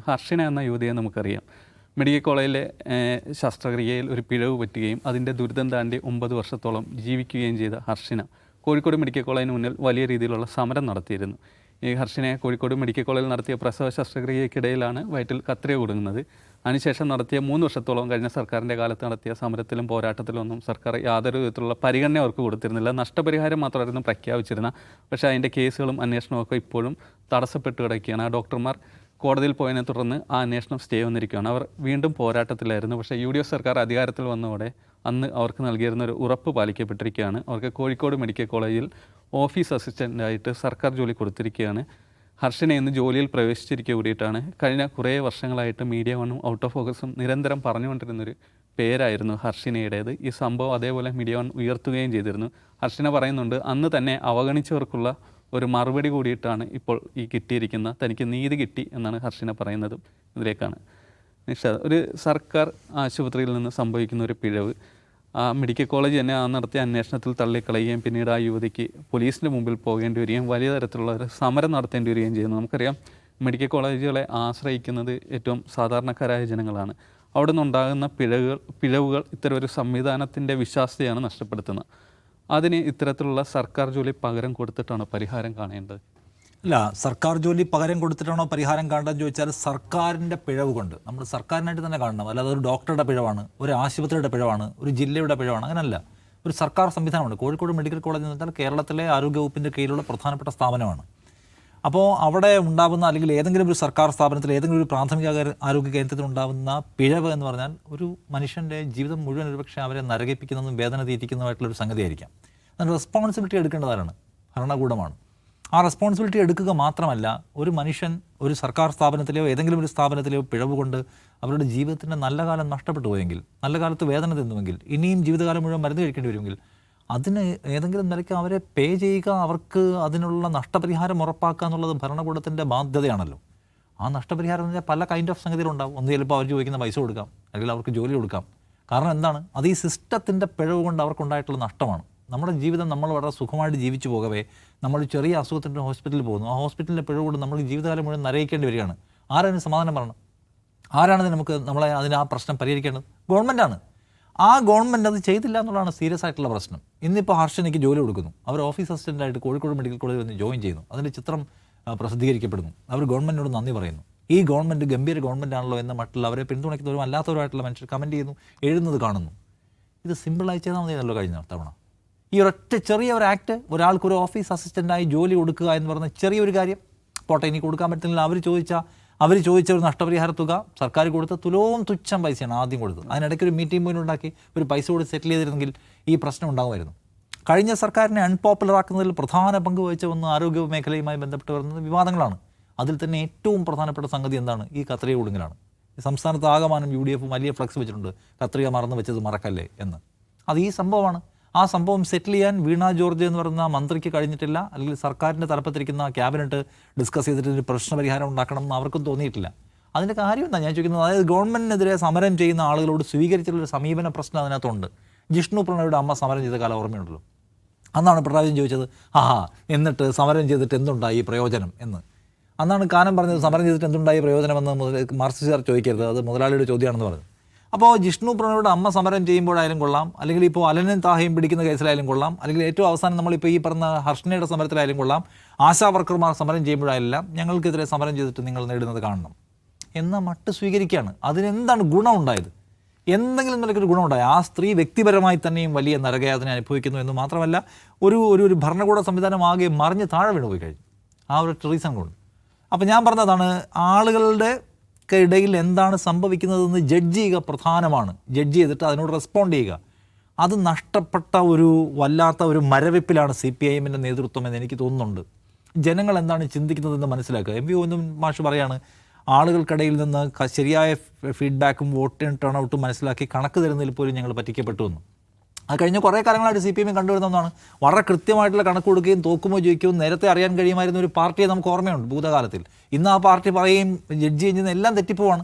ഹർഷിന എന്ന യുവതിയെ നമുക്കറിയാം. മെഡിക്കൽ കോളേജിലെ ശസ്ത്രക്രിയയിൽ ഒരു പിഴവ് പറ്റുകയും അതിൻ്റെ ദുരിതം താണ്ടി 9 വർഷത്തോളം ജീവിക്കുകയും ചെയ്ത ഹർഷിന കോഴിക്കോട് മെഡിക്കൽ കോളേജിന് മുന്നിൽ വലിയ രീതിയിലുള്ള സമരം നടത്തിയിരുന്നു. ഈ ഹർഷിനെ കോഴിക്കോട് മെഡിക്കൽ കോളേജിൽ നടത്തിയ പ്രസവ ശസ്ത്രക്രിയയ്ക്കിടയിലാണ് വയറ്റിൽ കത്രിക കുടുങ്ങുന്നത്. അതിനുശേഷം നടത്തിയ 3 വർഷത്തോളം കഴിഞ്ഞ സർക്കാരിൻ്റെ കാലത്ത് നടത്തിയ സമരത്തിലും പോരാട്ടത്തിലൊന്നും സർക്കാർ യാതൊരു വിധത്തിലുള്ള പരിഗണന അവർക്ക് കൊടുത്തിരുന്നില്ല. നഷ്ടപരിഹാരം മാത്രമായിരുന്നു പ്രഖ്യാപിച്ചിരുന്ന. പക്ഷേ അതിൻ്റെ കേസുകളും അന്വേഷണവും ഒക്കെ ഇപ്പോഴും തടസ്സപ്പെട്ട് കിടക്കുകയാണ്. ആ ഡോക്ടർമാർ കോടതിയിൽ പോയതിനെ തുടർന്ന് ആ അന്വേഷണം സ്റ്റേ വന്നിരിക്കുകയാണ്. അവർ വീണ്ടും പോരാട്ടത്തിലായിരുന്നു. പക്ഷേ UDF സർക്കാർ അധികാരത്തിൽ വന്നതോടെ അന്ന് അവർക്ക് നൽകിയിരുന്ന ഒരു ഉറപ്പ് പാലിക്കപ്പെട്ടിരിക്കുകയാണ്. അവർക്ക് കോഴിക്കോട് മെഡിക്കൽ കോളേജിൽ ഓഫീസ് അസിസ്റ്റൻ്റായിട്ട് സർക്കാർ ജോലി കൊടുത്തിരിക്കുകയാണ്. ഹർഷിനെ ഇന്ന് ജോലിയിൽ പ്രവേശിച്ചിരിക്കുക കൂടിയിട്ടാണ്. കഴിഞ്ഞ കുറേ വർഷങ്ങളായിട്ട് മീഡിയ വണ്ണും ഔട്ട് ഓഫ് ഫോക്കസും നിരന്തരം പറഞ്ഞുകൊണ്ടിരുന്നൊരു പേരായിരുന്നു ഹർഷിനയുടേത്. ഈ സംഭവം അതേപോലെ മീഡിയ വൺ ഉയർത്തുകയും ചെയ്തിരുന്നു. ഹർഷിന പറയുന്നുണ്ട്, അന്ന് തന്നെ അവഗണിച്ചവർക്കുള്ള ഒരു മറുപടി കൂടിയിട്ടാണ് ഇപ്പോൾ ഈ കിട്ടിയിരിക്കുന്ന, തനിക്ക് നീതി കിട്ടി എന്നാണ് ഹർഷിന പറയുന്നതും ഇതിലേക്കാണ്. നിഷാദ്, ഒരു സർക്കാർ ആശുപത്രിയിൽ നിന്ന് സംഭവിക്കുന്ന ഒരു പിഴവ് ആ മെഡിക്കൽ കോളേജ് തന്നെ നടത്തിയ അന്വേഷണത്തിൽ തള്ളിക്കളയുകയും പിന്നീട് ആ യുവതിക്ക് പോലീസിൻ്റെ മുമ്പിൽ പോകേണ്ടി വരികയും വലിയ തരത്തിലുള്ള ഒരു സമരം നടത്തേണ്ടി വരികയും ചെയ്യുന്നു. നമുക്കറിയാം, മെഡിക്കൽ കോളേജുകളെ ആശ്രയിക്കുന്നത് ഏറ്റവും സാധാരണക്കാരായ ജനങ്ങളാണ്. അവിടെ നിന്നുണ്ടാകുന്ന പിഴവുകൾ ഇത്തരം ഒരു സംവിധാനത്തിൻ്റെ വിശ്വാസ്യതയാണ് നഷ്ടപ്പെടുത്തുന്നത്. അതിന് ഇത്തരത്തിലുള്ള സർക്കാർ ജോലി പകരം കൊടുത്തിട്ടാണ് പരിഹാരം കാണേണ്ടത്. അല്ല, സർക്കാർ ജോലി പകരം കൊടുത്തിട്ടാണോ പരിഹാരം കാണേണ്ടതെന്ന് ചോദിച്ചാൽ സർക്കാരിൻ്റെ പിഴവ് കൊണ്ട് നമ്മൾ സർക്കാരിനായിട്ട് തന്നെ കാണണം. അല്ലാതെ ഒരു ഡോക്ടറുടെ പിഴവാണ്, ഒരു ആശുപത്രിയുടെ പിഴവാണ്, ഒരു ജില്ലയുടെ പിഴവാണ്, അങ്ങനല്ല. ഒരു സർക്കാർ സംവിധാനമുണ്ട്. കോഴിക്കോട് മെഡിക്കൽ കോളേജ് എന്ന് വെച്ചാൽ കേരളത്തിലെ ആരോഗ്യവകുപ്പിൻ്റെ കീഴിലുള്ള പ്രധാനപ്പെട്ട സ്ഥാപനമാണ്. അപ്പോൾ അവിടെ ഉണ്ടാകുന്ന, അല്ലെങ്കിൽ ഏതെങ്കിലും ഒരു സർക്കാർ സ്ഥാപനത്തിൽ ഏതെങ്കിലും ഒരു പ്രാഥമിക ആരോഗ്യ കേന്ദ്രത്തിൽ ഉണ്ടാകുന്ന പിഴവ് എന്ന് പറഞ്ഞാൽ ഒരു മനുഷ്യൻ്റെ ജീവിതം മുഴുവൻ ഒരുപക്ഷെ അവരെ നരകിപ്പിക്കുന്നതും വേദന തീറ്റിക്കുന്നതുമായിട്ടുള്ളൊരു സംഗതിയായിരിക്കാം. അതിന് റെസ്പോൺസിബിലിറ്റി എടുക്കേണ്ടതാണ് ഭരണകൂടമാണ്. ആ റെസ്പോൺസിബിലിറ്റി എടുക്കുക മാത്രമല്ല, ഒരു മനുഷ്യൻ ഒരു സർക്കാർ സ്ഥാപനത്തിലെയോ ഏതെങ്കിലും ഒരു സ്ഥാപനത്തിലെയോ പിഴവ് കൊണ്ട് അവരുടെ ജീവിതത്തിൻ്റെ നല്ല കാലം നഷ്ടപ്പെട്ടു പോയെങ്കിൽ, നല്ല കാലത്ത് വേദന തിന്നുമെങ്കിൽ, ഇനിയും ജീവിതകാലം മുഴുവൻ മരുന്ന് കഴിക്കേണ്ടി വരുമെങ്കിൽ അതിന് ഏതെങ്കിലും നിലയ്ക്ക് അവരെ പേ ചെയ്യുക, അവർക്ക് അതിനുള്ള നഷ്ടപരിഹാരം ഉറപ്പാക്കുക എന്നുള്ളത് ഭരണകൂടത്തിൻ്റെ ബാധ്യതയാണല്ലോ. ആ നഷ്ടപരിഹാരം എന്ന് പറഞ്ഞാൽ പല കൈൻഡ് ഓഫ് സംഗതികളുണ്ടാവും. ഒന്ന് ചിലപ്പോൾ അവർ ചോദിക്കുന്ന പൈസ കൊടുക്കാം, അല്ലെങ്കിൽ അവർക്ക് ജോലി കൊടുക്കാം. കാരണം എന്താണ്, അത് ഈ സിസ്റ്റത്തിൻ്റെ പിഴവ് കൊണ്ട് അവർക്കുണ്ടായിട്ടുള്ള നഷ്ടമാണ്. നമ്മുടെ ജീവിതം നമ്മൾ വളരെ സുഖമായിട്ട് ജീവിച്ചു പോകവേ നമ്മൾ ചെറിയ അസുഖത്തിൻ്റെ ഹോസ്പിറ്റലിൽ പോകുന്നു. ആ ഹോസ്പിറ്റലിൻ്റെ പിഴവ് കൊണ്ട് നമ്മൾ ജീവിതകാലം മുഴുവൻ നരയിക്കേണ്ടി വരികയാണ്. ആരാണ് സമാധാനം പറയണം? ആരാണ് നമ്മളെ അതിന് ആ പ്രശ്നം പരിഹരിക്കേണ്ടത്? ഗവൺമെൻറ്റാണ്. ആ ഗവൺമെൻറ് അത് ചെയ്തില്ല എന്നുള്ളതാണ് സീരിയസ് ആയിട്ടുള്ള പ്രശ്നം. ഇന്നിപ്പോൾ ഹർഷനയ്ക്ക് ജോലി കൊടുക്കുന്നു. അവർ ഓഫീസ് അസിസ്റ്റൻ്റായിട്ട് കോഴിക്കോട് മെഡിക്കൽ കോളേജിൽ വന്ന് ജോയിൻ ചെയ്യുന്നു. അതിൻ്റെ ചിത്രം പ്രസിദ്ധീകരിക്കപ്പെടുന്നു. അവർ ഗവൺമെൻറ്റിനോട് നന്ദി പറയുന്നു. ഈ ഗവൺമെൻറ് ഗംഭീര ഗവൺമെൻറ് ആണല്ലോ എന്ന മറ്റുള്ള അവരെ പിന്തുണയ്ക്കുന്നവരും അല്ലാത്തവരുമായിട്ടുള്ള മനുഷ്യർ കമൻറ്റ് ചെയ്യുന്നു, എഴുതുന്നത് കാണുന്നു. ഇത് സിമ്പിളായി ചെയ്താൽ മതിയല്ലോ കഴിഞ്ഞ തവണ. ഈ ഒരൊറ്റ ചെറിയ ഒരു ആക്ട്, ഒരാൾക്കൊരു ഓഫീസ് അസിസ്റ്റൻ്റായി ജോലി കൊടുക്കുക എന്ന് പറഞ്ഞ ചെറിയൊരു കാര്യം പോട്ടെ, ഇനി കൊടുക്കാൻ പറ്റുന്നില്ല. അവർ ചോദിച്ച ഒരു നഷ്ടപരിഹാര തുക സർക്കാർ കൊടുത്ത തുച്ഛം പൈസയാണ് ആദ്യം കൊടുത്തത്. അതിനിടയ്ക്ക് ഒരു മീറ്റിംഗ് പോയിന്റ് ഉണ്ടാക്കി ഒരു പൈസ കൊടുത്ത് സെറ്റിൽ ചെയ്തിരുന്നെങ്കിൽ ഈ പ്രശ്നം ഉണ്ടാകുമായിരുന്നു. കഴിഞ്ഞ സർക്കാരിനെ അൺപോപ്പുലർ ആക്കുന്നതിൽ പ്രധാന പങ്ക് വഹിച്ച ഒന്ന് ആരോഗ്യ മേഖലയുമായി ബന്ധപ്പെട്ട് വരുന്നത് വിവാദങ്ങളാണ്. അതിൽ തന്നെ ഏറ്റവും പ്രധാനപ്പെട്ട സംഗതി എന്താണ്? ഈ കത്രിക കൊടുങ്ങലാണ്. സംസ്ഥാനത്ത് ആകമാനം UDF വലിയ ഫ്ലക്സ് വെച്ചിട്ടുണ്ട്, കത്രിക മറന്നു വെച്ചത് മറക്കല്ലേ എന്ന്. അത് ഈ സംഭവമാണ്. ആ സംഭവം സെറ്റിൽ ചെയ്യാൻ വീണ ജോർജ് എന്ന് പറയുന്ന മന്ത്രിക്ക് കഴിഞ്ഞിട്ടില്ല, അല്ലെങ്കിൽ സർക്കാരിൻ്റെ തലപ്പത്തിരിക്കുന്ന ക്യാബിനറ്റ് ഡിസ്കസ് ചെയ്തിട്ട് ഒരു പ്രശ്നപരിഹാരം ഉണ്ടാക്കണം എന്ന് അവർക്കും തോന്നിയിട്ടില്ല. അതിൻ്റെ കാര്യം എന്താ ഞാൻ ചോദിക്കുന്നത്? അതായത് ഗവൺമെൻറ്റിനെതിരെ സമരം ചെയ്യുന്ന ആളുകളോട് സ്വീകരിച്ചിട്ടുള്ളൊരു സമീപന പ്രശ്നം അതിനകത്തുണ്ട്. ജിഷ്ണു പ്രണയുടെ അമ്മ സമരം ചെയ്ത കാലം ഓർമ്മയുണ്ടല്ലോ. അന്നാണ് പിണറായി ചോദിച്ചത്, എന്നിട്ട് സമരം ചെയ്തിട്ട് എന്തുണ്ടായി പ്രയോജനം എന്ന്. അന്നാണ് കാനം പറഞ്ഞത്, സമരം ചെയ്തിട്ട് എന്തുണ്ടായി പ്രയോജനമെന്ന് മാർക്സിസ്റ്റുകാർ ചോദിക്കരുത്, അത് മുതലാളിയുടെ ചോദ്യമാണെന്ന് പറഞ്ഞു. അപ്പോൾ ജിഷ്ണു പ്രണയുടെ അമ്മ സമരം ചെയ്യുമ്പോഴായാലും കൊള്ളാം, അല്ലെങ്കിൽ ഇപ്പോൾ അലനും താഹയും പിടിക്കുന്ന കേസിലായാലും കൊള്ളാം, അല്ലെങ്കിൽ ഏറ്റവും അവസാനം നമ്മളിപ്പോൾ ഈ പറഞ്ഞ ഹർഷനയുടെ സമരത്തിലായാലും കൊള്ളാം, ആശാ വർക്കർമാർ സമരം ചെയ്യുമ്പോഴായാലും ഞങ്ങൾക്കെതിരെ സമരം ചെയ്തിട്ട് നിങ്ങൾ നേടുന്നത് കാണണം എന്ന മട്ട് സ്വീകരിക്കുകയാണ്. അതിനെന്താണ് ഗുണമുണ്ടായത്? എന്തെങ്കിലും നിലയ്ക്കൊരു ഗുണമുണ്ടായി? ആ സ്ത്രീ വ്യക്തിപരമായി തന്നെയും വലിയ നരകയാതന അനുഭവിക്കുന്നു എന്ന് മാത്രമല്ല, ഒരു ഭരണകൂട സംവിധാനം ആകെ മറിഞ്ഞ് താഴെ വീണുപോയി കഴിഞ്ഞു ആ ഒരു റീസൺ കൊണ്ട്. അപ്പോൾ ഞാൻ പറഞ്ഞതാണ്, ആളുകളുടെ ഇടയിൽ എന്താണ് സംഭവിക്കുന്നതെന്ന് ജഡ്ജ് ചെയ്യുക പ്രധാനമാണ്. ജഡ്ജ് ചെയ്തിട്ട് അതിനോട് റെസ്പോണ്ട് ചെയ്യുക. അത് നഷ്ടപ്പെട്ട ഒരു വല്ലാത്ത ഒരു മരവിപ്പിലാണ് CPIMൻ്റെ നേതൃത്വം എന്ന് എനിക്ക് തോന്നുന്നുണ്ട്. ജനങ്ങൾ എന്താണ് ചിന്തിക്കുന്നതെന്ന് മനസ്സിലാക്കുക. MV ഗോവിന്ദൻ മാഷ് പറയാണ്, ആളുകൾക്കിടയിൽ നിന്ന് ശരിയായ ഫീഡ്ബാക്കും വോട്ട് ടേൺ ഔട്ടും മനസ്സിലാക്കി കണക്ക് തരുന്നതിൽ പോലും ഞങ്ങൾ പറ്റിക്കപ്പെട്ടു എന്ന്. അത് കഴിഞ്ഞ കുറേ കാലങ്ങളായിട്ട് CPIM കണ്ടുവരുന്ന ഒന്നാണ്. വളരെ കൃത്യമായിട്ടുള്ള കണക്ക് കൊടുക്കുകയും തോക്കുമോ ജയിക്കുകയും നേരത്തെ അറിയാൻ കഴിയുമായിരുന്ന ഒരു പാർട്ടിയെ നമുക്ക് ഓർമ്മയുണ്ട് ഭൂതകാലത്തിൽ. ഇന്ന് ആ പാർട്ടി പറയുകയും ജഡ്ജ് ചെയ്യുന്ന എല്ലാം തെറ്റിപ്പോവാണ്.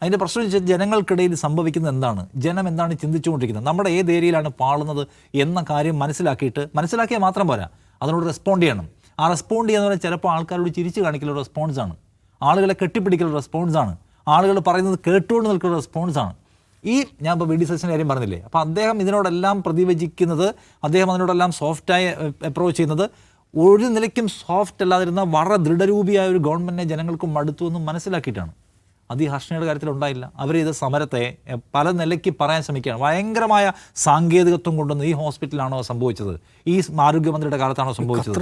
അതിൻ്റെ പ്രശ്നം വെച്ചാൽ ജനങ്ങൾക്കിടയിൽ സംഭവിക്കുന്നത് എന്താണ്, ജനം എന്താണ് ചിന്തിച്ചുകൊണ്ടിരിക്കുന്നത്, നമ്മുടെ ഏത് ഏരിയയിലാണ് പാളുന്നത് എന്ന കാര്യം മനസ്സിലാക്കിയാൽ മാത്രം പോരാ, അതിനോട് റെസ്പോണ്ട് ചെയ്യണം. ആ റെസ്പോണ്ട് ചെയ്യുന്നവരെ ചിലപ്പോൾ ആൾക്കാരോട് ചിരിച്ച് കാണിക്കലുള്ള റെസ്പോൺസാണ്, ആളുകളെ കെട്ടിപ്പിടിക്കലുള്ള റെസ്പോൺസാണ്, ആളുകൾ പറയുന്നത് കേട്ടുകൊണ്ട് നിൽക്കുന്ന റെസ്പോൺസാണ്. ഞാൻ ഇപ്പോൾ വി ഡി സതീശൻ്റെ കാര്യം പറഞ്ഞില്ലേ, അപ്പോൾ അദ്ദേഹം ഇതിനോടെല്ലാം പ്രതിവചിക്കുന്നത്, അദ്ദേഹം അതിനോടെല്ലാം സോഫ്റ്റായി അപ്രോച്ച് ചെയ്യുന്നത്, ഒരു നിലയ്ക്കും സോഫ്റ്റ് അല്ലാതിരുന്ന വളരെ ദൃഢരൂപിയായ ഒരു ഗവൺമെൻറ്റിനെ ജനങ്ങൾക്ക് മടുത്തു എന്നും മനസ്സിലാക്കിയിട്ടാണ്. അത് ഈ ഹർഷനയുടെ കാര്യത്തിൽ ഉണ്ടായില്ല. അവർ ഇത് സമരത്തെ പല നിലയ്ക്ക് പറയാൻ ശ്രമിക്കുകയാണ്. ഭയങ്കരമായ സാങ്കേതികത്വം കൊണ്ടൊന്നും ഈ ഹോസ്പിറ്റലാണോ സംഭവിച്ചത്, ഈ ആരോഗ്യമന്ത്രിയുടെ കാലത്താണോ സംഭവിച്ചത്,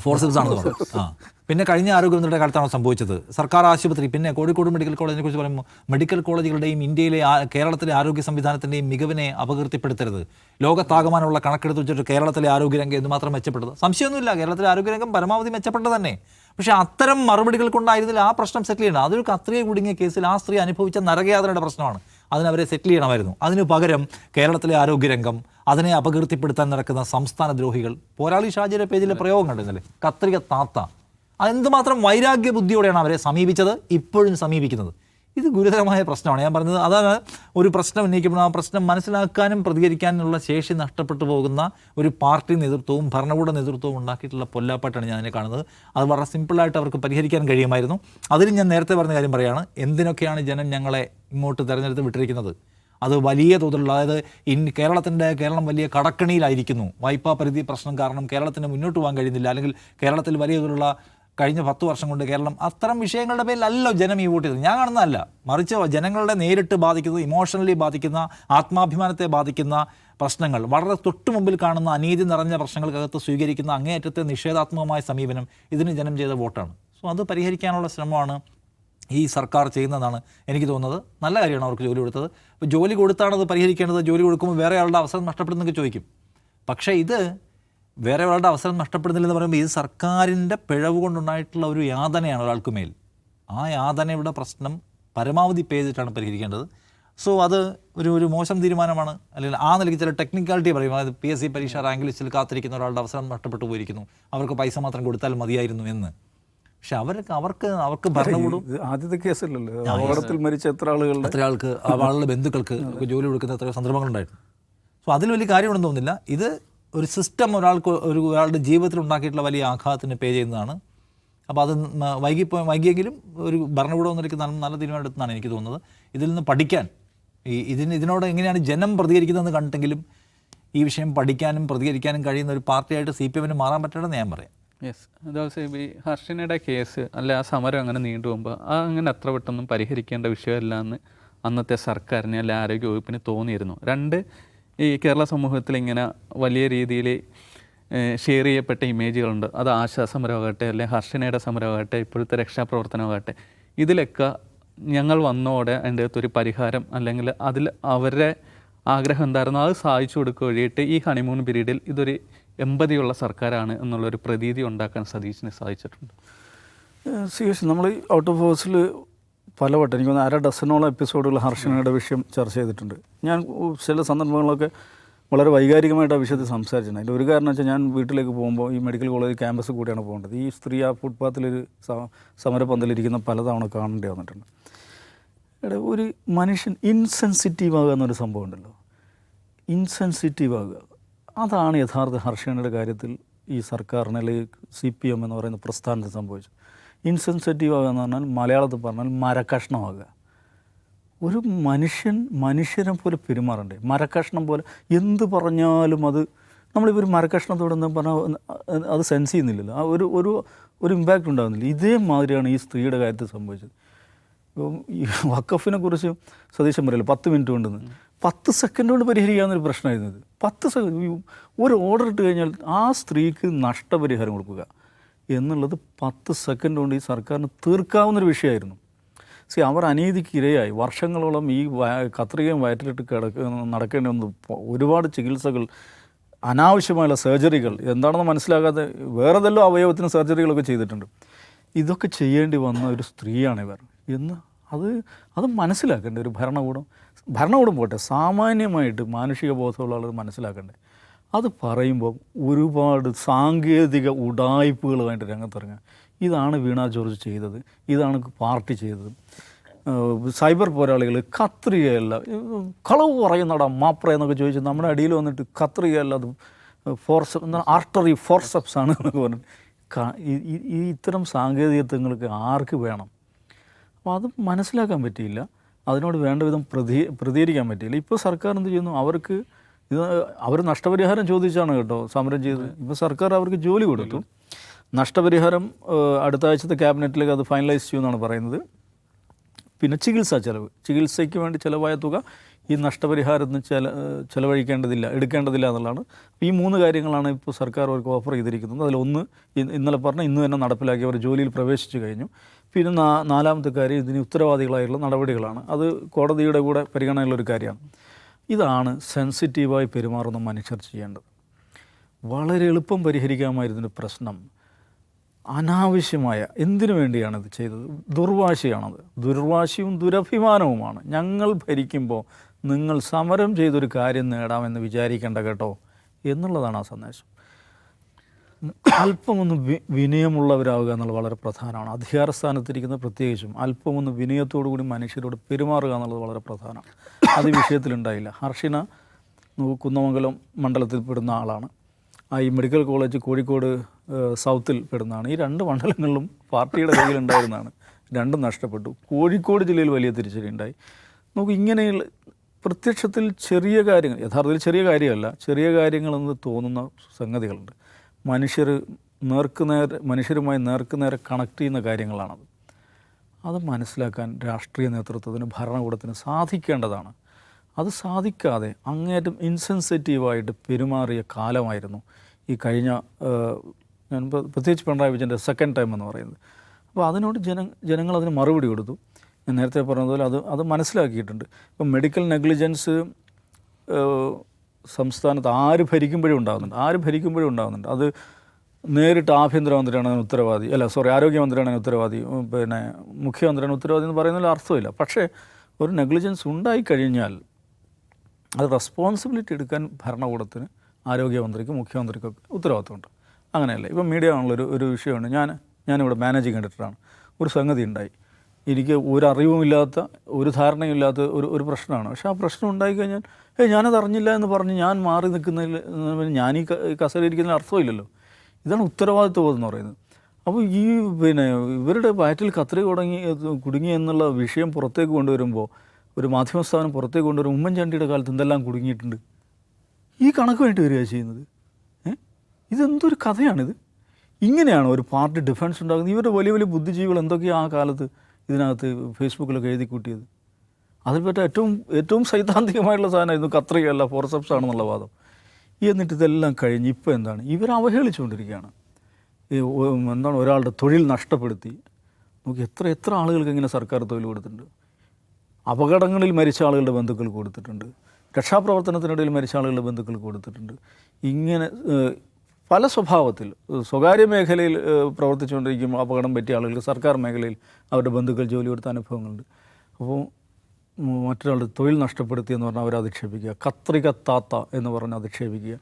ഫോർസെപ്സ് ആണെന്ന് പറഞ്ഞു. പിന്നെ കഴിഞ്ഞ ആരോഗ്യമന്ത്രിയുടെ കാലത്താണോ സംഭവിച്ചത്, സർക്കാർ ആശുപത്രി, പിന്നെ കോഴിക്കോട് മെഡിക്കൽ കോളേജിനെ കുറിച്ച് പറയുമ്പോൾ മെഡിക്കൽ കോളേജുകളുടെയും ഇന്ത്യയിലെ കേരളത്തിലെ ആരോഗ്യ സംവിധാനത്തിൻ്റെയും മികവിനെ അപകീർത്തിപ്പെടുത്തരുത്. ലോകത്താകമാനമുള്ള കണക്കെടുത്ത് വെച്ചിട്ട് കേരളത്തിലെ ആരോഗ്യരംഗം എന്തുമാത്രം മെച്ചപ്പെട്ടത്, സംശയമൊന്നുമില്ല, കേരളത്തിലെ ആരോഗ്യരംഗം പരമാവധി മെച്ചപ്പെട്ടത് തന്നെ. പക്ഷേ അത്തരം മറുപടികൾ കൊണ്ടായിരുന്നില്ല ആ പ്രശ്നം സെറ്റിൽ ചെയ്യണം. അതൊരു കത്രിയെ കുടുങ്ങിയ കേസിൽ ആ സ്ത്രീ അനുഭവിച്ച നരകയാതനയുടെ പ്രശ്നമാണ്, അതിനവരെ സെറ്റിൽ ചെയ്യണമായിരുന്നു. അതിനു പകരം കേരളത്തിലെ ആരോഗ്യരംഗം, അതിനെ അപകീർത്തിപ്പെടുത്താൻ നടക്കുന്ന സംസ്ഥാന ദ്രോഹികൾ, പോരാളി ഷാജിയുടെ പേജിലെ പ്രയോഗം കണ്ടിരുന്നല്ലേ, കത്രിക താത്ത, അതെന്തുമാത്രം വൈരാഗ്യ ബുദ്ധിയോടെയാണ് അവരെ സമീപിച്ചത്, ഇപ്പോഴും സമീപിക്കുന്നത്. ഇത് ഗുരുതരമായ പ്രശ്നമാണ്. ഞാൻ പറഞ്ഞത് അതാണ്, ഒരു പ്രശ്നം ഉന്നയിക്കുമ്പോൾ ആ പ്രശ്നം മനസ്സിലാക്കാനും പ്രതികരിക്കാനുള്ള ശേഷി നഷ്ടപ്പെട്ടു പോകുന്ന ഒരു പാർട്ടി നേതൃത്വവും ഭരണകൂട നേതൃത്വവും ഉണ്ടാക്കിയിട്ടുള്ള പൊല്ലാപ്പാട്ടാണ് ഞാൻ അതിനെ കാണുന്നത്. അത് വളരെ സിമ്പിളായിട്ട് അവർക്ക് പരിഹരിക്കാൻ കഴിയുമായിരുന്നു. അതിൽ ഞാൻ നേരത്തെ പറഞ്ഞ കാര്യം പറയുകയാണ്, എന്തിനൊക്കെയാണ് ജനം ഞങ്ങളെ ഇങ്ങോട്ട് തിരഞ്ഞെടുത്ത് വിട്ടിരിക്കുന്നത്. അത് വലിയ തോതിലുള്ള, അതായത് കേരളം വലിയ കടക്കണിയിലായിരിക്കുന്നു, വായ്പാ പരിധി പ്രശ്നം കാരണം കേരളത്തിന് മുന്നോട്ട് പോകാൻ കഴിയുന്നില്ല, അല്ലെങ്കിൽ കേരളത്തിൽ വലിയ തോതിലുള്ള കഴിഞ്ഞ 10 വർഷം കൊണ്ട് കേരളം അത്തരം വിഷയങ്ങളുടെ പേരിലല്ലോ ജനം ഈ വോട്ട് ചെയ്തത്. ഞാൻ കാണുന്നതല്ല, മറിച്ച് ജനങ്ങളുടെ നേരിട്ട് ബാധിക്കുന്നത്, ഇമോഷണലി ബാധിക്കുന്ന, ആത്മാഭിമാനത്തെ ബാധിക്കുന്ന പ്രശ്നങ്ങൾ, വളരെ തൊട്ടു മുമ്പിൽ കാണുന്ന അനീതി നിറഞ്ഞ പ്രശ്നങ്ങൾക്കകത്ത് സ്വീകരിക്കുന്ന അങ്ങേയറ്റത്തെ നിഷേധാത്മകമായ സമീപനം, ഇതിന് ജനം ചെയ്ത വോട്ടാണ്. സോ അത് പരിഹരിക്കാനുള്ള ശ്രമമാണ് ഈ സർക്കാർ ചെയ്യുന്നതാണ് എനിക്ക് തോന്നുന്നത്. നല്ല കാര്യമാണ് അവർക്ക് ജോലി കൊടുത്തത്. ഇപ്പോൾ ജോലി കൊടുത്താണ് അത് പരിഹരിക്കേണ്ടത്. ജോലി കൊടുക്കുമ്പോൾ വേറെ ആളുടെ അവസരം നഷ്ടപ്പെടുന്നൊക്കെ ചോദിക്കും. പക്ഷേ ഇത് വേറെ ഒരാളുടെ അവസരം നഷ്ടപ്പെടുന്നില്ലെന്ന് പറയുമ്പോൾ ഇത് സർക്കാരിൻ്റെ പിഴവ് കൊണ്ടുണ്ടായിട്ടുള്ള ഒരു യാതനയാണ് ഒരാൾക്ക് മേൽ. ആ യാതനയുടെ പ്രശ്നം പരമാവധി പേ ചെയ്തിട്ടാണ് പരിഹരിക്കേണ്ടത്. സോ അത് ഒരു മോശം തീരുമാനമാണ്. അല്ലെങ്കിൽ ആ നിലയ്ക്ക് ചില ടെക്നിക്കാലിറ്റി പറയും, അതായത് PSC പരീക്ഷ റാങ്ക് ലിസ്റ്റിൽ കാത്തിരിക്കുന്ന ഒരാളുടെ അവസരം നഷ്ടപ്പെട്ടു പോയിരിക്കുന്നു, അവർക്ക് പൈസ മാത്രം കൊടുത്താൽ മതിയായിരുന്നു എന്ന്. പക്ഷെ അവർക്ക് ഭരണകൂടം ആദ്യത്തെ കേസല്ലല്ലോ, അപകടത്തിൽ മരിച്ച എത്ര ആൾക്ക് ആളുടെ ബന്ധുക്കൾക്ക് ജോലി കൊടുക്കുന്ന എത്രയോ സന്ദർഭങ്ങളുണ്ടായിരുന്നു. സോ അതിൽ വലിയ കാര്യമുണ്ടെന്ന് തോന്നുന്നില്ല. ഇത് ഒരു സിസ്റ്റം ഒരാളുടെ ജീവിതത്തിൽ ഉണ്ടാക്കിയിട്ടുള്ള വലിയ ആഘാതത്തിന് പേ ചെയ്യുന്നതാണ്. അപ്പോൾ അത് വൈകിയെങ്കിലും ഒരു ഭരണകൂടം എന്നൊരു നല്ല തീരുമാനം എടുത്തെന്നാണ് എനിക്ക് തോന്നുന്നത്. ഇതിൽ നിന്ന് പഠിക്കാൻ, ഇതിനോട് എങ്ങനെയാണ് ജനം പ്രതികരിക്കുന്നതെന്ന് കണ്ടിട്ടെങ്കിലും ഈ വിഷയം പഠിക്കാനും പ്രതികരിക്കാനും കഴിയുന്ന ഒരു പാർട്ടിയായിട്ട് CPM മാറാൻ പറ്റണമെന്ന് ഞാൻ പറയാം. യെസ്, അതായത് ഈ ഹർഷനയുടെ കേസ് അല്ലെ ആ സമരം അങ്ങനെ നീണ്ടുപോകുമ്പോൾ അങ്ങനെ അത്ര പെട്ടെന്നും പരിഹരിക്കേണ്ട വിഷയമല്ല എന്ന് അന്നത്തെ സർക്കാരിന് അല്ലെ ആരോഗ്യ വകുപ്പിന് തോന്നിയിരുന്നു. രണ്ട്, ഈ കേരള സമൂഹത്തിൽ ഇങ്ങനെ വലിയ രീതിയിൽ ഷെയർ ചെയ്യപ്പെട്ട ഇമേജുകളുണ്ട്. അത് ആശാ സമരമാകട്ടെ, അല്ലെങ്കിൽ ഹർഷനയുടെ സമരമാകട്ടെ, ഇപ്പോഴത്തെ രക്ഷാപ്രവർത്തനമാകട്ടെ, ഇതിലൊക്കെ ഞങ്ങൾ വന്നോടെ അതിൻ്റെ അകത്തൊരു പരിഹാരം, അല്ലെങ്കിൽ അതിൽ അവരുടെ ആഗ്രഹം എന്തായിരുന്നു അത് സാധിച്ചു കൊടുക്കുക വഴിയിട്ട് ഈ ഹണിമൂൺ പീരീഡിൽ ഇതൊരു എമ്പതിയുള്ള സർക്കാരാണ് എന്നുള്ളൊരു പ്രതീതി ഉണ്ടാക്കാൻ സതീശിന് സാധിച്ചിട്ടുണ്ട്. നമ്മൾ ഈ ഔട്ട് ഓഫ് ഹൗസിൽ പലവട്ടം എനിക്ക് തോന്നുന്നു 1/2 ഡസനോളം എപ്പിസോഡുകൾ ഹർഷനയുടെ വിഷയം ചർച്ച ചെയ്തിട്ടുണ്ട്. ഞാൻ ചില സന്ദർഭങ്ങളൊക്കെ വളരെ വൈകാരികമായിട്ട് ആ വിഷയത്തിൽ സംസാരിച്ചിട്ടുണ്ട്. അതിൻ്റെ ഒരു കാരണം വെച്ചാൽ, ഞാൻ വീട്ടിലേക്ക് പോകുമ്പോൾ ഈ മെഡിക്കൽ കോളേജ് ക്യാമ്പസ് കൂടിയാണ് പോകേണ്ടത്. ഈ സ്ത്രീ ആ ഫുട്പാത്തിലൊരു സമരപന്തലിരിക്കുന്ന പലതവണ കാണേണ്ടി വന്നിട്ടുണ്ട്. ഒരു മനുഷ്യൻ ഇൻസെൻസിറ്റീവ് ആകുക എന്നൊരു സംഭവം ഉണ്ടല്ലോ, ഇൻസെൻസിറ്റീവ് ആകുക, അതാണ് യഥാർത്ഥ ഹർഷനയുടെ കാര്യത്തിൽ ഈ സർക്കാരിന് അല്ലെങ്കിൽ CPM എന്ന് പറയുന്ന പ്രസ്ഥാനത്തിൽ സംഭവിച്ചത്. ഇൻസെൻസിറ്റീവ് ആകുക എന്ന് പറഞ്ഞാൽ മലയാളത്തിൽ പറഞ്ഞാൽ മരക്കഷ്ണമാകുക. ഒരു മനുഷ്യനെ പോലെ പെരുമാറണ്ടേ, മരക്കഷ്ണം പോലെ എന്ത് പറഞ്ഞാലും അത് നമ്മളിപ്പോൾ ഒരു മരക്കഷ്ണത്തോടെന്ന് പറഞ്ഞാൽ അത് സെൻസ് ചെയ്യുന്നില്ലല്ലോ, ആ ഒരു ഇമ്പാക്റ്റ് ഉണ്ടാകുന്നില്ല. ഇതേമാതിരിയാണ് ഈ സ്ത്രീയുടെ കാര്യത്തിൽ സംഭവിച്ചത്. ഇപ്പം ഈ വഖഫിനെ കുറിച്ച് സതീശൻ പറയല്ലോ 10 മിനിറ്റ് കൊണ്ടെന്ന്, 10 സെക്കൻഡ് കൊണ്ട് പരിഹരിക്കാവുന്നൊരു പ്രശ്നമായിരുന്നു ഇത്. 10 സെക്കൻഡ് ഒരു ഓർഡർ ഇട്ട് കഴിഞ്ഞാൽ ആ സ്ത്രീക്ക് നഷ്ടപരിഹാരം കൊടുക്കുക എന്നുള്ളത് 10 സെക്കൻഡ് കൊണ്ട് ഈ സർക്കാരിന് തീർക്കാവുന്നൊരു വിഷയമായിരുന്നു. അവർ അനീതിക്ക് ഇരയായി വർഷങ്ങളോളം ഈ കത്രികയും വയറ്റിലിട്ട് നടക്കേണ്ടി വന്നു. ഒരുപാട് ചികിത്സകൾ, അനാവശ്യമായുള്ള സർജറികൾ, എന്താണെന്ന് മനസ്സിലാകാതെ വേറെ ഏതെല്ലോ അവയവത്തിന് സർജറികളൊക്കെ ചെയ്തിട്ടുണ്ട്. ഇതൊക്കെ ചെയ്യേണ്ടി വന്ന ഒരു സ്ത്രീയാണ് ഇവർ എന്ന് അത് മനസ്സിലാക്കേണ്ട ഒരു ഭരണകൂടം പോട്ടെ, സാമാന്യമായിട്ട് മാനുഷിക ബോധമുള്ള ആളുകൾ മനസ്സിലാക്കണ്ടേ. അത് പറയുമ്പോൾ ഒരുപാട് സാങ്കേതിക ഉഡായിപ്പുകളുമായിട്ട് രംഗത്തിറങ്ങുക. ഇതാണ് വീണ ജോർജ് ചെയ്തത്, ഇതാണ് പാർട്ടി ചെയ്തത്. സൈബർ പോരാളികൾ കത്രികയല്ല, കളവ് പറയുന്നടാ മാപ്ര എന്നൊക്കെ ചോദിച്ച് നമ്മുടെ അടിയിൽ വന്നിട്ട് കത്രികയല്ല, അത് ആർട്ടറി ഫോർസെപ്സ് ആണ് എന്നൊക്കെ പറഞ്ഞിട്ട് ഇത്തരം സാങ്കേതികത്വങ്ങൾക്ക് ആർക്ക് വേണം? അപ്പോൾ അത് മനസ്സിലാക്കാൻ പറ്റിയില്ല, അതിനോട് വേണ്ട വിധം പ്രതികരിക്കാൻ പറ്റിയില്ല. ഇപ്പോൾ സർക്കാർ എന്ത് ചെയ്യുന്നു, അവർക്ക് ഇത് അവർ നഷ്ടപരിഹാരം ചോദിച്ചാണ് കേട്ടോ സമരം ചെയ്തത്. ഇപ്പോൾ സർക്കാർ അവർക്ക് ജോലി കൊടുത്തു. നഷ്ടപരിഹാരം അടുത്ത ആഴ്ചത്തെ ക്യാബിനറ്റിലേക്ക് അത് ഫൈനലൈസ് ചെയ്യുമെന്നാണ് പറയുന്നത്. പിന്നെ ചികിത്സയ്ക്ക് വേണ്ടി ചിലവായ തുക ഈ നഷ്ടപരിഹാരത്തിന് ചിലവഴിക്കേണ്ടതില്ല, എടുക്കേണ്ടതില്ല എന്നുള്ളതാണ്. ഈ 3 കാര്യങ്ങളാണ് ഇപ്പോൾ സർക്കാർ അവർക്ക് ഓഫർ ചെയ്തിരിക്കുന്നത്. അതിലൊന്ന് ഇന്നലെ പറഞ്ഞ ഇന്ന് തന്നെ നടപ്പിലാക്കി അവർ ജോലിയിൽ പ്രവേശിച്ചു കഴിഞ്ഞു. പിന്നെ 4ാമത്തെ കാര്യം ഇതിന് ഉത്തരവാദികളായുള്ള നടപടികളാണ്. അത് കോടതിയുടെ കൂടെ പരിഗണനയുള്ളൊരു കാര്യമാണ്. ഇതാണ് സെൻസിറ്റീവായി പെരുമാറുന്ന മനുഷ്യർ ചെയ്യേണ്ടത്. വളരെ എളുപ്പം പരിഹരിക്കാമായിരുന്നൊരു പ്രശ്നം അനാവശ്യമായ എന്തിനു വേണ്ടിയാണ് ഇത് ചെയ്തത്? ദുർവാശിയാണത്. ദുർവാശിയും ദുരഭിമാനവുമാണ്. ഞങ്ങൾ ഭരിക്കുമ്പോൾ നിങ്ങൾ സമരം ചെയ്തൊരു കാര്യം നേടാമെന്ന് വിചാരിക്കേണ്ട കേട്ടോ എന്നുള്ളതാണ് ആ സന്ദേശം. അല്പമൊന്ന് വിനയമുള്ളവരാവുക എന്നുള്ളത് വളരെ പ്രധാനമാണ്. അധികാരസ്ഥാനത്തിരിക്കുന്ന പ്രത്യേകിച്ചും അല്പമൊന്ന് വിനയത്തോടു കൂടി മനുഷ്യരോട് പെരുമാറുക എന്നുള്ളത് വളരെ പ്രധാനമാണ്. അത് വിഷയത്തിലുണ്ടായില്ല. ഹർഷിന കുന്നമംഗലം മണ്ഡലത്തിൽ പെടുന്ന ആളാണ്. ഈ മെഡിക്കൽ കോളേജ് കോഴിക്കോട് സൗത്തിൽ പെടുന്നതാണ്. ഈ 2 മണ്ഡലങ്ങളിലും പാർട്ടിയുടെ കയ്യിലുണ്ടായിരുന്നതാണ്. 2 നഷ്ടപ്പെട്ടു. കോഴിക്കോട് ജില്ലയിൽ വലിയ തിരിച്ചടി ഉണ്ടായി. ഇങ്ങനെയുള്ള പ്രത്യക്ഷത്തിൽ ചെറിയ കാര്യങ്ങൾ, യഥാർത്ഥത്തിൽ ചെറിയ കാര്യമല്ല, ചെറിയ കാര്യങ്ങളെന്ന് തോന്നുന്ന സംഗതികളുണ്ട്. മനുഷ്യരുമായി നേർക്കുനേരെ കണക്ട് ചെയ്യുന്ന കാര്യങ്ങളാണത്. അത് മനസ്സിലാക്കാൻ രാഷ്ട്രീയ നേതൃത്വത്തിന്, ഭരണകൂടത്തിന് സാധിക്കേണ്ടതാണ്. അത് സാധിക്കാതെ അങ്ങേറ്റം ഇൻസെൻസിറ്റീവായിട്ട് പെരുമാറിയ കാലമായിരുന്നു ഈ കഴിഞ്ഞ ഞാൻ പ്രത്യേകിച്ച് പിണറായി വിജയൻ്റെ സെക്കൻഡ് ടൈം എന്ന് പറയുന്നത്. അപ്പോൾ അതിനോട് ജനങ്ങൾ അതിന് മറുപടി കൊടുത്തു. ഞാൻ നേരത്തെ പറഞ്ഞതുപോലെ അത് മനസ്സിലാക്കിയിട്ടുണ്ട്. ഇപ്പം മെഡിക്കൽ നെഗ്ലിജൻസ് സംസ്ഥാനത്ത് ആര് ഭരിക്കുമ്പോഴും ഉണ്ടാകുന്നുണ്ട്. അത് നേരിട്ട് ആഭ്യന്തരമന്ത്രിയാണ് അതിന് ഉത്തരവാദി, ആരോഗ്യമന്ത്രിയാണ് അതിന് ഉത്തരവാദി, പിന്നെ മുഖ്യമന്ത്രിയാണ് ഉത്തരവാദി എന്ന് പറയുന്നതിൽ അർത്ഥമില്ല. പക്ഷേ ഒരു നെഗ്ലിജൻസ് ഉണ്ടായിക്കഴിഞ്ഞാൽ അത് റെസ്പോൺസിബിലിറ്റി എടുക്കാൻ ഭരണകൂടത്തിന്, ആരോഗ്യമന്ത്രിക്കും മുഖ്യമന്ത്രിക്കൊക്കെ ഉത്തരവാദിത്തമുണ്ട്. അങ്ങനെയല്ല. ഇപ്പം മീഡിയ ആണുള്ളൊരു വിഷയമാണ്. ഞാനിവിടെ മാനേജിങ് എഡിറ്ററാണ്. ഒരു സംഗതി ഉണ്ടായി, എനിക്ക് ഒരു അറിവുമില്ലാത്ത, ഒരു ധാരണയില്ലാത്ത ഒരു പ്രശ്നമാണ്. പക്ഷേ ആ പ്രശ്നം ഉണ്ടായിക്കഴിഞ്ഞാൽ ഞാനത് അറിഞ്ഞില്ല എന്ന് പറഞ്ഞ് ഞാൻ മാറി നിൽക്കുന്നതിൽ ഞാൻ ഈ കസേരയിരിക്കുന്നതിൽ അർത്ഥമില്ലല്ലോ. ഇതാണ് ഉത്തരവാദിത്വം എന്ന് പറയുന്നത്. അപ്പോൾ ഇവരുടെ വയറ്റിൽ കത്രി കുടുങ്ങി എന്നുള്ള വിഷയം പുറത്തേക്ക് കൊണ്ടുവരുമ്പോൾ, ഒരു മാധ്യമസ്ഥാപനം പുറത്തേക്ക് കൊണ്ടുവരുമ്പോൾ ഉമ്മൻചാണ്ടിയുടെ കാലത്ത് എന്തെല്ലാം കുടുങ്ങിയിട്ടുണ്ട്, ഈ കണക്ക് വേണ്ടി വരിക ചെയ്യുന്നത്. ഇതെന്തൊരു കഥയാണിത്? ഇങ്ങനെയാണോ ഒരു പാർട്ടി ഡിഫൻസ് ഉണ്ടാകുന്നത്? ഇവരുടെ വലിയ വലിയ ബുദ്ധിജീവികൾ എന്തൊക്കെയാണ് ആ കാലത്ത് ഇതിനകത്ത് ഫേസ്ബുക്കിലൊക്കെ എഴുതി കൂട്ടിയത്. അതിൽപ്പെട്ട ഏറ്റവും സൈദ്ധാന്തികമായിട്ടുള്ള സാധനമായിരുന്നു കത്രികയല്ല ഫോർസെപ്സ് ആണെന്നുള്ള വാദം. എന്നിട്ട് ഇതെല്ലാം കഴിഞ്ഞ് ഇപ്പോൾ എന്താണ് ഇവർ അവഹേളിച്ചുകൊണ്ടിരിക്കുകയാണ്. ഒരാളുടെ തൊഴിൽ നഷ്ടപ്പെടുത്തി. എത്ര ആളുകൾക്ക് ഇങ്ങനെ സർക്കാർ തൊഴിൽ കൊടുത്തിട്ടുണ്ട്. അപകടങ്ങളിൽ മരിച്ച ആളുകളുടെ ബന്ധുക്കൾ കൊടുത്തിട്ടുണ്ട്. രക്ഷാപ്രവർത്തനത്തിനിടയിൽ മരിച്ച ആളുകളുടെ ബന്ധുക്കൾ കൊടുത്തിട്ടുണ്ട്. ഇങ്ങനെ പല സ്വഭാവത്തിൽ സ്വകാര്യ മേഖലയിൽ പ്രവർത്തിച്ചുകൊണ്ടിരിക്കുമ്പോൾ അപകടം പറ്റിയ ആളുകൾക്ക് സർക്കാർ മേഖലയിൽ അവരുടെ ബന്ധുക്കൾ ജോലി കൊടുത്ത അനുഭവങ്ങളുണ്ട്. അപ്പോൾ മറ്റൊരാളുടെ തൊഴിൽ നഷ്ടപ്പെടുത്തി എന്ന് പറഞ്ഞാൽ അവരെ അധിക്ഷേപിക്കുക, കത്രികത്താത്ത എന്ന് പറഞ്ഞ് അധിക്ഷേപിക്കുക,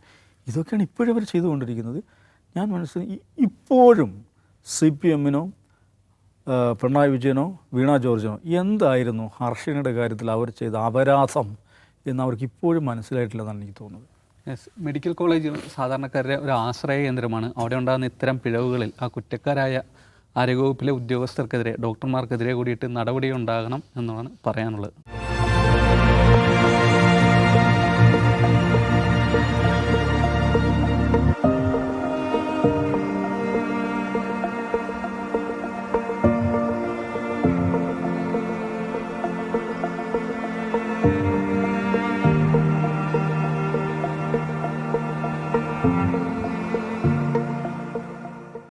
ഇതൊക്കെയാണ് ഇപ്പോഴും അവർ ചെയ്തുകൊണ്ടിരിക്കുന്നത്. ഞാൻ മനസ്സിലാക്കി ഇപ്പോഴും CPM-നോ പിണറായി വിജയനോ വീണ ജോർജിനോ എന്തായിരുന്നു ഹർഷിനയുടെ കാര്യത്തിൽ അവർ ചെയ്ത അപരാധം എന്ന് അവർക്ക് ഇപ്പോഴും മനസ്സിലായിട്ടില്ലെന്നാണ് എനിക്ക് തോന്നുന്നത്. മെഡിക്കൽ കോളേജ് സാധാരണക്കാരുടെ ഒരു ആശ്രയ കേന്ദ്രമാണ്. അവിടെ ഉണ്ടാകുന്ന ഇത്തരം പിഴവുകളിൽ ആ കുറ്റക്കാരായ ആരോഗ്യവകുപ്പിലെ ഉദ്യോഗസ്ഥർക്കെതിരെ, ഡോക്ടർമാർക്കെതിരെ കൂടിയിട്ട് നടപടി ഉണ്ടാകണം എന്നാണ് പറയാനുള്ളത്.